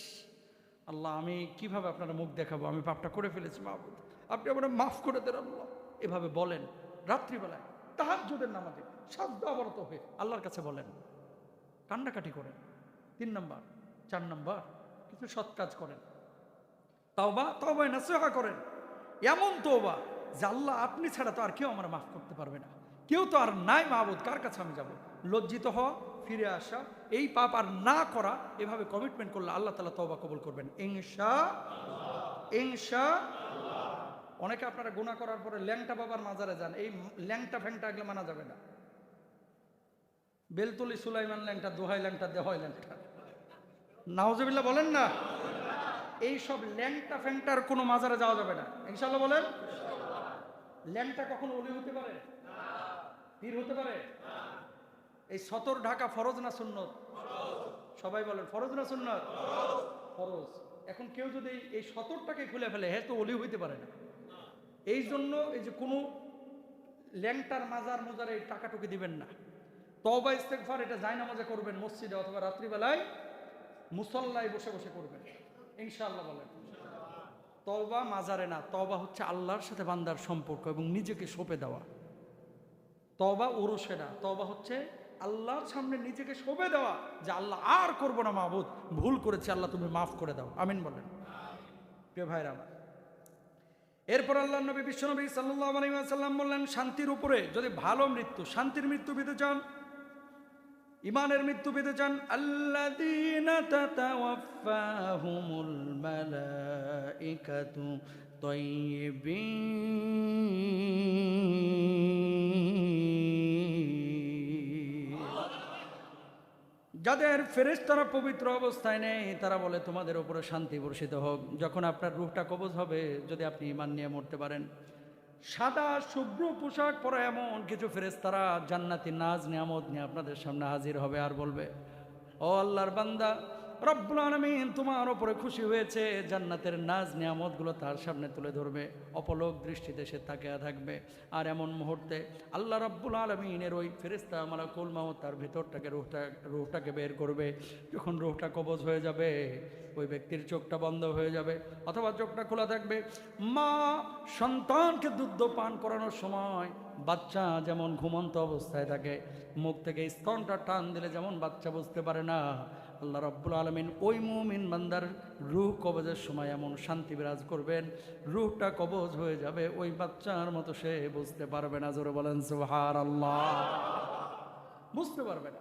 [SPEAKER 1] আল্লাহ, আমি কিভাবে আপনার মুখ দেখাবো, আমি পাপটা করে ফেলেছি, মাহবুদ আপনি আমার মাফ করে দেন আল্লাহ। এভাবে বলেন রাত্রিবেলায় তাহাজ্জুদের নামাজে সাধ্য অবরত হয়ে আল্লাহর কাছে বলেন, কান্নাকাটি করেন। 3 নাম্বার। 4 নাম্বার, কিছু সৎ কাজ করেন, তওবা নাসিহা করেন। এমন তওবা যে আল্লাহ আপনি ছাড়া তো আর কেউ আমার মাফ করতে পারবে না, কেউ তো আর নাই মাহবুদ, কার কাছে আমি যাব? লজ্জিত হওয়া, ফিরে আসা, এই পাপ আর না করা, এভাবে কমিটমেন্ট করলে আল্লাহ তাআলা তওবা কবুল করবেন ইনশাআল্লাহ। অনেকে আপনারা গুনাহ করার পরে ল্যাংটা বাবার মাজারে যান, এই ল্যাংটা ফ্যাংটা এগুলো মানা যাবে না। বেলতলি সুলাইমান ল্যাংটা, দোহাই ল্যাংটা, দেহাই ল্যাংটা, নাউজুবিল্লাহ বলেন না। এই সব ল্যাংটা ফ্যাংটার কোনো মাজারে যাওয়া যাবে না, ইনশাআল্লাহ বলেন। ল্যাংটা কখনো ওলি হতে পারে? পীর হতে পারে? এই সতর ঢাকা ফরজ না সুন্নত? সবাই বলেন ফরজ না সুন্নত? ফরজ। এখন কেউ যদি এই সতরটাকে খুলে ফেলে, হ্যাঁ তো ওলি হইতে পারে না। এই জন্য এই যে কোনো ল্যাংটার মাজারে টাকাটুকি দিবেন না। তওবা ইস্তেগফার এটা জায়নামাজে করবেন, মসজিদে অথবা রাত্রিবেলায় মুসল্লায় বসে বসে করবেন, ইনশাআল্লাহ বলেন। তওবা মাজারে না, তওবা হচ্ছে আল্লাহর সাথে বান্দার সম্পর্ক এবং নিজেকে সঁপে দেওয়া। তওবা উরুসে না, তওবা হচ্ছে আল্লাহর সামনে নিজেকে সঁপে দেওয়া, যে আল্লাহ আর করবো না মাহবুদ, ভুল করেছি, আল্লাহ তুমি মাফ করে দাও, আমিন বলেন। প্রিয় ভাইরা আমার, এরপর আল্লাহ নবী বিশ্বনবী সাল্লাল্লাহু আলাইহি ওয়াসাল্লাম বললেন, শান্তির উপরে যদি ভালো মৃত্যু, শান্তির মৃত্যু পেতে চান, ইমানের মৃত্যু পেতে চান, আল্লাযীনা তাতাওয়াফাহুমুল মালাইকাতু তাইয়্যিবিন, যাদের ফেরেশতারা পবিত্র অবস্থায় নেই, তারা বলে তোমাদের উপরে শান্তি বর্ষিত হোক। যখন আপনার রূহটা কবজ হবে, যদি আপনি ঈমান নিয়ে মরতে পারেন, সাদা শুভ্র পোশাক পরা এমন কিছু ফেরেশতারা জান্নাতি নাজ নিয়ামত নিয়ে আপনাদের সামনে হাজির হবে আর বলবে, ও আল্লাহর বান্দা, রব্বুল আলামিন তোমার উপরে খুশি হয়েছে, জান্নাতের নাজ নিয়ামতগুলো তার সামনে তুলে ধরবে, অপলক দৃষ্টিতে সে তাকিয়ে থাকবে। আর এমন মুহূর্তে আল্লাহ রব্বুল আলামিনের ওই ফেরেশতা মালাকুল মাউত তার ভিতরটাকে রূহটাকে বের করবে। যখন রূহটা কবজ হয়ে যাবে, ওই ব্যক্তির চোখটা বন্ধ হয়ে যাবে অথবা চোখটা খোলা থাকবে। মা সন্তানকে দুধ পান করানোর সময় বাচ্চা যেমন ঘুমন্ত অবস্থায় থাকে, মুখ থেকে স্তনটা টান দিলে যেমন বাচ্চা বুঝতে পারে না, আল্লাহ রাব্বুল আলামিন ওই মুমিন বান্দার রূহ কবজের সময় এমন শান্তি বিরাজ করবেন, রূহটা কবজ হয়ে যাবে, ওই বাচ্চার মতো সে বুঝতে পারবে না। জোরে বলেন সুবহানাল্লাহ। বুঝতে পারবে না।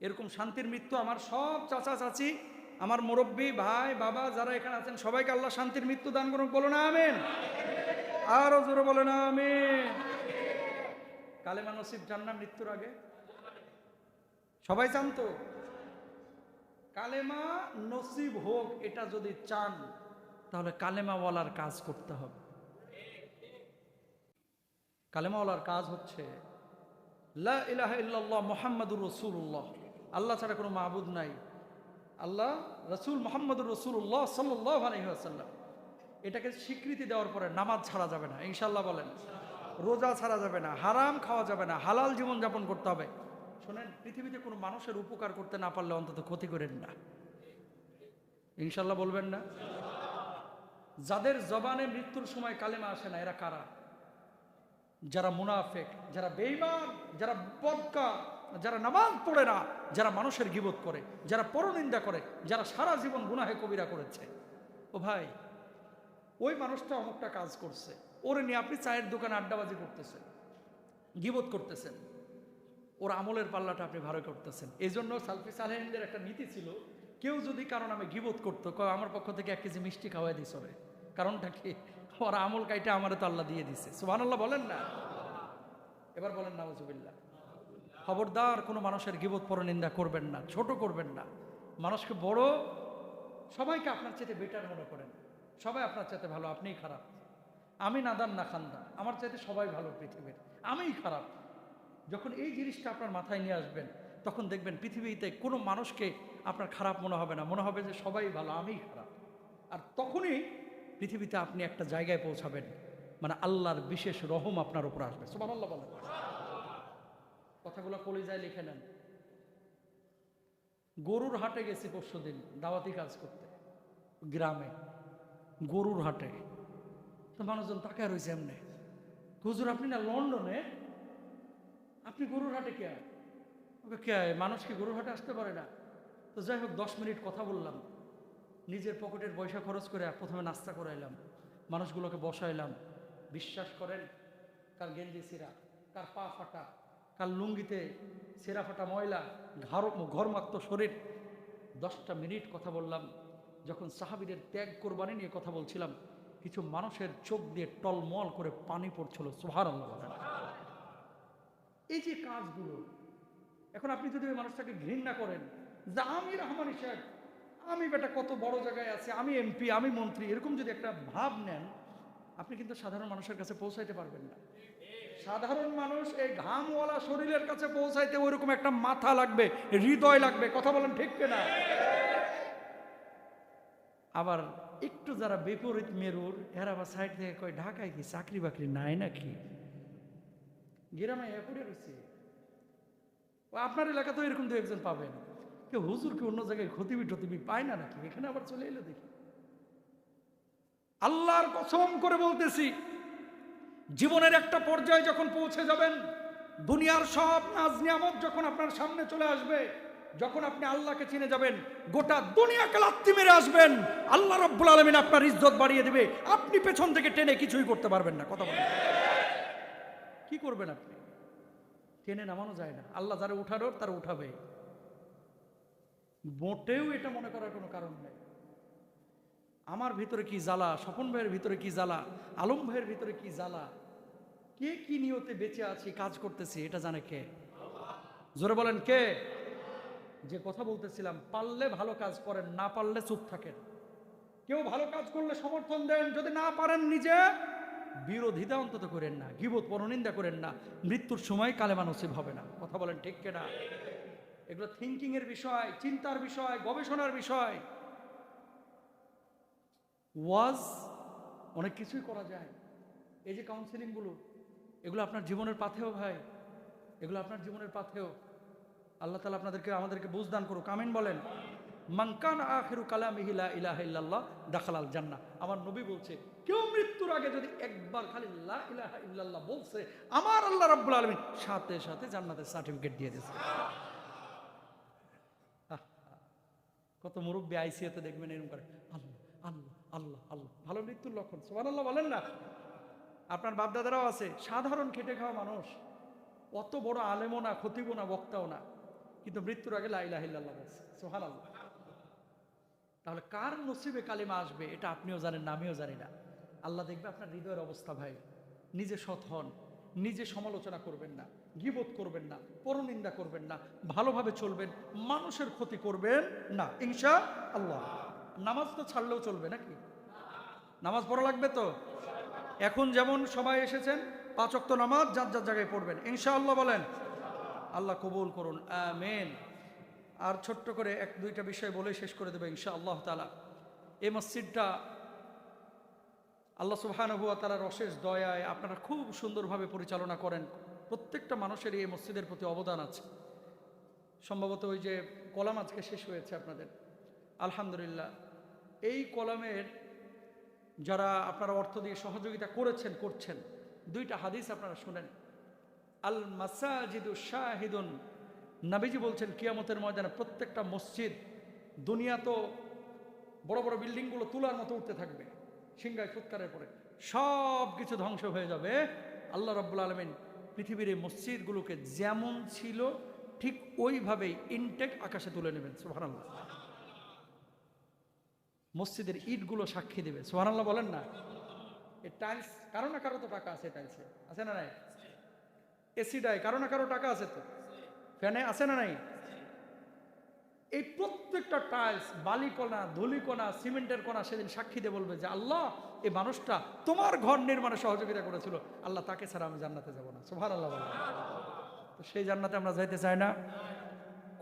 [SPEAKER 1] এরকম শান্তির মৃত্যু আমার সব চাচা চাচি, আমার মুরব্বী ভাই বাবা যারা এখানে আছেন সবাইকে আল্লাহ শান্তির মৃত্যু দান করুন। বলো না আমিন। আরো জোরে বলো না আমিন। কালেমা নসিব জান্নাত মৃত্যুর আগে সবাই চান তো? কালেমা নসিব হোক এটা যদি চান তাহলে কালেমাওয়ালার কাজ করতে হবে। কালেমাওয়ালার কাজ হচ্ছে লা ইলাহা ইল্লাল্লাহ মুহাম্মাদুর রাসূলুল্লাহ, আল্লাহ ছাড়া কোনো মাবুদ নাই, আল্লাহ রাসূল মুহাম্মাদুর রাসূলুল্লাহ সাল্লাল্লাহু আলাইহি ওয়াসাল্লাম। এটাকে স্বীকৃতি দেওয়ার পরে নামাজ ছাড়া যাবে না, ইনশাআল্লাহ বলেন। রোজা ছাড়া যাবে না, হারাম খাওয়া যাবে না, হালাল জীবন যাপন করতে হবে। শোনেন, পৃথিবীতে কোনো মানুষের উপকার করতে না পারলে অন্তত ক্ষতি করেন না, ইনশাআল্লাহ বলবেন না? যাদের জবানে মৃত্যুর সময় কালেমা আসে না এরা কারা? যারা মুনাফেক, যারা বেঈমান, যারা বদকার, যারা নামাজ পড়ে না, যারা মানুষের গীবত করে, যারা পরনিন্দা করে, যারা সারা জীবন গুনাহে কবিরা করেছে। ও ভাই, ওই মানুষটা অমুকটা কাজ করছে, ওরে নিয়ে আপনি চায়ের দোকানে আড্ডাবাজি করতেছেন, গীবত করতেছেন, ওর আমলের পাল্লাটা আপনি ভালো করতেছেন। এই জন্য সালফি সালেহিনদের একটা নীতি ছিল, কেউ যদি কারণ আমি গীবত করতো, আমার পক্ষ থেকে 1 কেজি মিষ্টি খাওয়াই দিস ওরে। কারণটা কি? ওর আমল কাইটা আমারে তো আল্লাহ দিয়ে দিছে। সুবহানাল্লাহ বলেন না? এবার বলেন নাউজুবিল্লাহ। খবরদার কোনো মানুষের গীবত পরনিন্দা করবেন না, ছোট করবেন না। মানুষকে বড়, সবাইকে আপনার চাইতে বেটার মনে করেন, সবাই আপনার চাইতে ভালো, আপনিই খারাপ। আমি নাদান না খান্দা, আমার চাইতে সবাই ভালো পৃথিবীর, আমিই খারাপ। যখন এই জিনিসটা আপনার মাথায় নিয়ে আসবেন তখন দেখবেন পৃথিবীতে কোনো মানুষকে আপনার খারাপ মনে হবে না, মনে হবে যে সবাই ভালো, আমিই খারাপ। আর তখনই পৃথিবীতে আপনি একটা জায়গায় পৌঁছাবেন, মানে আল্লাহর বিশেষ রহম আপনার উপর আসবে। সুবহানাল্লাহ বলেন। কথাগুলো কলিজায় লিখে নেন। গরুর হাটে গেছি পরশুদিন দাওয়াতি কাজ করতে, গ্রামে গরুর হাটে। তো মানুষজন তাকায় রয়েছে এমনি, হুজুর আপনি না লন্ডনে, আপনি গরুর হাটে কে? ওকে কে? মানুষ কি গরুর হাটে আসতে পারে না? তো যাই হোক 10 মিনিট কথা বললাম, নিজের পকেটের পয়সা খরচ করে প্রথমে নাস্তা করাইলাম, মানুষগুলোকে বসাইলাম। বিশ্বাস করেন, কার গেঞ্জি ছিঁড়া, কার পা ফাটা, কার লুঙ্গিতে ছেঁড়া ফাটা ময়লা, ঘরমাক্ত শরীর। 10টা মিনিট কথা বললাম। যখন সাহাবীদের ত্যাগ কোরবানি নিয়ে কথা বলছিলাম, কিছু মানুষের চোখ দিয়ে টলমল করে পানি পড়ছিল। সুবহানাল্লাহ বলেন। এই যে কাজগুলো, এখন আপনি যদি ওই মানুষটাকে ঘৃণা করেন যে আমি রহমানী সাহেব, আমি বেটা কত বড় জায়গায় আছে, আমি এমপি, আমি মন্ত্রী, এরকম যদি একটা ভাব নেন, আপনি কিন্তু সাধারণ মানুষের কাছে পৌঁছাইতে পারবেন না। সাধারণ মানুষ এই ঘামওয়ালা শরীরের কাছে পৌঁছাইতে ওইরকম একটা মাথা লাগবে, হৃদয় লাগবে। কথা বলেন ঠিক কিনা? আবার একটু যারা বিপরীত মেরুর, এরা আবার সাইড থেকে কয় ঢাকায় কি চাকরি বাকরি নাই নাকি, গ্রামে পড়ে রয়েছে। আপনার এলাকা তো এরকম 2-1 জন পাবেন। কেউ হুজুর কি অন্য জায়গায় খতিবি টতিবি পায় না নাকি, এখানে আবার চলে এলো দেখি। আল্লাহর কসম করে বলতেছি, জীবনের একটা পর্যায়ে যখন পৌঁছে যাবেন, দুনিয়ার সব নাজ নিয়ামত যখন আপনার সামনে চলে আসবে, যখন আপনি আল্লাহকে চিনে যাবেন, গোটা দুনিয়াকে লাত্তি মেরে আসবেন, আল্লাহ রাব্বুল আলামিন আপনার ইজ্জত বাড়িয়ে দেবে, আপনি পেছন থেকে টেনে কিছুই করতে পারবেন না। কথা বলেন, কি করবেন আপনি? টেনে নামানো যায় না। আল্লাহ যারা উঠানোর তারা উঠাবে, মোটেও এটা মনে করার কোনো কারণ নেই। আমার ভিতরে কি জ্বালা, স্বপন ভাইয়ের ভিতরে কি জ্বালা, আলম ভাইয়ের ভিতরে কি জ্বালা, কে কি নিয়তে বেঁচে আছি, কাজ করতেছি, এটা জানে কে? জোরে বলেন কে? যে কথা বলতেছিলাম, পারলে ভালো কাজ করেন, না পারলে চুপ থাকেন। কেউ ভালো কাজ করলে সমর্থন দেন, যদি না পারেন নিজে বিরোধিতা অন্তত করেন না, গীবত পরনিন্দা করেন না। মৃত্যুর সময় কালেমা নসিব হবে না। কথা বলেন ঠিক কিনা? এগুলো থিঙ্কিং এর বিষয়, চিন্তার বিষয়, গবেষণার বিষয়। ওয়াজ অনেক কিছুই করা যায়। এই যে কাউন্সিলিং গুলো, এগুলো আপনার জীবনের পাথেও ভাই, এগুলো আপনার জীবনের পাথেও। আল্লাহ তাআলা আমাদেরকে বুঝদান করুক, আমিন বলেন। মান কানা আখিরু কালামিহি লা ইলাহা ইল্লাল্লাহ দাখালাল জান্নাহ। আমার নবী বলছে, কেউ মৃত্যুর আগে যদি একবার খালি লা ইলাহা ইল্লাল্লাহ বলছে, আমার আল্লাহ রাব্বুল আলামিন সাথে সাথে জান্নাতের সার্টিফিকেট দিয়ে দিয়েছে। কত মুরব্বী আইসিইউতে দেখবেন এরকম করে আল্লাহ আল্লাহ আল্লাহ আল্লাহ, ভালো মৃত্যুর লক্ষণ। সুবহানাল্লাহ বলেন না? আপনার বাপদাদারাও আছে, সাধারণ খেটে খাওয়া মানুষ, অত বড় আলেমও না, খতিবও না, বক্তাও না, কিন্তু মৃত্যুর আগে লা ইলাহা ইল্লাল্লাহ বলছে। সুবহানাল্লাহ। তাহলে কার নসিবে কালিমা আসবে এটা আপনিও জানেন না, আমিও জানি না। আল্লাহ দেখবে আপনার হৃদয়ের অবস্থা। ভাই, নিজে সৎ হন, নিজে সমালোচনা করবেন না, গীবত করবেন না, পরনিন্দা করবেন না, ভালোভাবে চলবেন, মানুষের ক্ষতি করবেন না, ইনশাআল্লাহ। নামাজ তো ছাড়লেও চলবে নাকি? নামাজ পড়া লাগবে তো। এখন যেমন সবাই এসেছেন 5 ওয়াক্ত নামাজ যার যার জায়গায় পড়বেন, ইনশাআল্লাহ বলেন। আল্লাহ কবুল করুন, আমিন। আর ছোট্ট করে 1-2টা বিষয় বলে শেষ করে দেবে ইনশাআল্লাহ তাআলা। এই মসজিদটা আল্লাহ সুবহানাহু ওয়া তাআলার অশেষ দয়ায় আপনারা খুব সুন্দরভাবে পরিচালনা করেন। প্রত্যেকটা মানুষের এই মসজিদের প্রতি অবদান আছে। সম্ভবত ওই যে কলাম আজকে শেষ হয়েছে আপনাদের, আলহামদুলিল্লাহ। এই কলামের যারা আপনারা অর্থ দিয়ে সহযোগিতা করেছেন, করছেন, 2টা হাদিস আপনারা শুনেন। আল মাসাজিদু শাহিদুন, নবীজি বলছেন কিয়ামতের ময়দানে প্রত্যেকটা মসজিদ, দুনিয়া তো বড় বড় বিল্ডিংগুলো তুলার মতো উঠতে থাকবে সিংহায় ফুৎকারের পরে, সব কিছু ধ্বংস হয়ে যাবে। আল্লাহ রাব্বুল আলামিন পৃথিবীর এই মসজিদগুলোকে যেমন ছিল ঠিক ওইভাবেই ইনটেক আকাশে তুলে নেবেন। সুবহানাল্লাহ। মসজিদের ইটগুলো সাক্ষী দেবে। সুবহানাল্লাহ বলেন না? এই টাইলস কারো না কারো তো টাকা আছে, টাইলসে আছে না নাই? এসিডায় কারো না কারো টাকা আছে তো, ফ্যানে আছে না নাই? এই প্রত্যেকটা টাইলস, বালিকণা, ধুলিকণা, সিমেন্টের কণা সেদিন সাক্ষী দিয়ে বলবে যে আল্লাহ, এই মানুষটা তোমার ঘর নির্মাণে সহযোগিতা করেছিল, আল্লাহ তাকে ছাড়া আমি জান্নাতে যাব না। সুবহানাল্লাহ বলেন। তো সেই জান্নাতে আমরা যাইতে চাই না?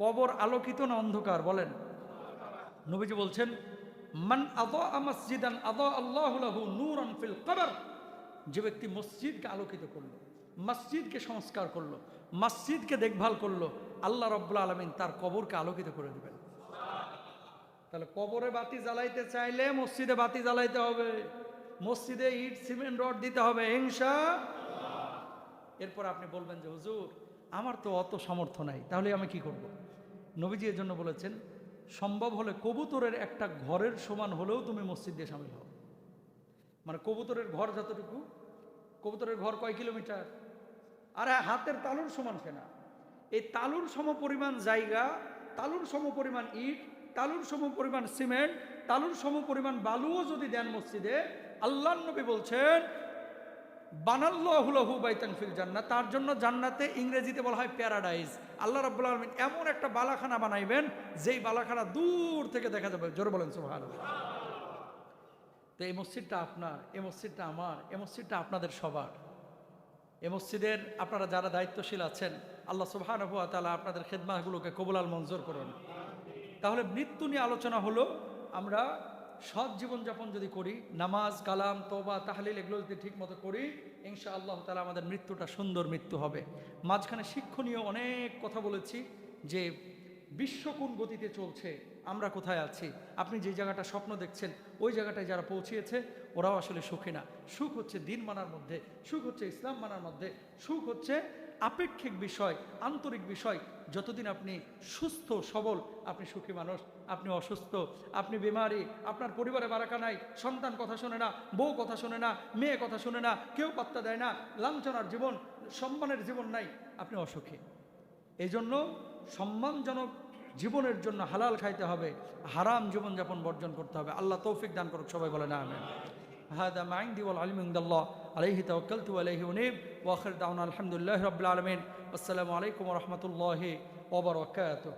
[SPEAKER 1] কবর আলোকিত না অন্ধকার বলেন? নবীজি বলছেন মান আযা মসজিদান আযা আল্লাহু লাহু নূরান ফিল কবর, যে ব্যক্তি মসজিদকে আলোকিত করলো, মসজিদকে সংস্কার করলো, মসজিদকে দেখভাল করলো, আল্লাহ রাব্বুল আলামিন তার কবরকে আলোকিত করে দিবেন। তাহলে কবরে বাতি জ্বালাইতে চাইলে মসজিদে বাতি জ্বালাইতে হবে, মসজিদে ইট সিমেন্ট রড দিতে হবে, ইনশাআল্লাহ। এরপর আপনি বলবেন যে হুজুর আমার তো অত সামর্থ্য নাই, তাহলে আমি কি করব? নবীজি এর জন্য বলেছেন সম্ভব হলে কবুতরের একটা ঘরের সমান হলেও তুমি মসজিদ দিয়ে শামিল হও। মানে কবুতরের ঘর যতটুকু, কবুতরের ঘর কয় কিলোমিটার? আর হাতের তালুর সমান সেনা। এই তালুর সম পরিমাণ জায়গা, তালুর সম পরিমাণ ইট, তালুর সম পরিমাণ সিমেন্ট, তালুর সম পরিমাণ বালুও যদি দেন মসজিদে, আল্লাহর নবী বলছেন বানাল্লাহু লাহু বাইতান ফিল জান্নাহ, তার জন্য জান্নাতে ইংরেজিতে বলা হয় প্যারাডাইজ। আল্লাহ রাব্বুল আলামিন এমন একটা বালাখানা বানাইবেন যেই বালাখানা দূর থেকে দেখা যাবে। জোরে বলেন সুবহানাল্লাহ। তো এই মসজিদটা আপনার, এই মসজিদটা আমার, এই মসজিদটা আপনাদের সবার। এই মসজিদের আপনারা যারা দায়িত্বশীল আছেন, আল্লাহ সুবহানাহু ওয়া তাআলা আপনাদের খেদমাতগুলোকে কবুল আল মঞ্জুর করুন। তাহলে মৃত্যু নিয়ে আলোচনা হলো, আমরা সৎ জীবনযাপন যদি করি, নামাজ, কালাম, তওবা, তাহলিল এগুলো যদি ঠিক মতো করি, ইনশাআল্লাহ তাআলা আমাদের মৃত্যুটা সুন্দর মৃত্যু হবে। মাঝখানে শিক্ষণীয় অনেক কথা বলেছি যে বিশ্ব কোন গতিতে চলছে, আমরা কোথায় আছি। আপনি যে জায়গাটা স্বপ্ন দেখছেন ওই জায়গাটায় যারা পৌঁছিয়েছে ওরাও আসলে সুখী না। সুখ হচ্ছে দিন মানার মধ্যে, সুখ হচ্ছে ইসলাম মানার মধ্যে, সুখ হচ্ছে আপেক্ষিক বিষয়, আন্তরিক বিষয়। যতদিন আপনি সুস্থ সবল, আপনি সুখী মানুষ। আপনি অসুস্থ, আপনি বিমারি, আপনার পরিবারে বারাকা নাই, সন্তান কথা শোনে না, বউ কথা শোনে না, মেয়ে কথা শোনে না, কেউ পাত্তা দেয় না, লাঞ্ছনার জীবন, সম্মানের জীবন নাই, আপনি অসুখী। এই জন্য সম্মানজনক জীবনের জন্য হালাল খাইতে হবে, হারাম জীবনযাপন বর্জন করতে হবে। আল্লাহ তৌফিক দান করুক, সবাই বলে না আমিন। هذا ما عندي والعلم عند الله عليه توكلت وعليه أنيب وآخر دعوانا الحمد لله رب العالمين والسلام عليكم ورحمة الله وبركاته.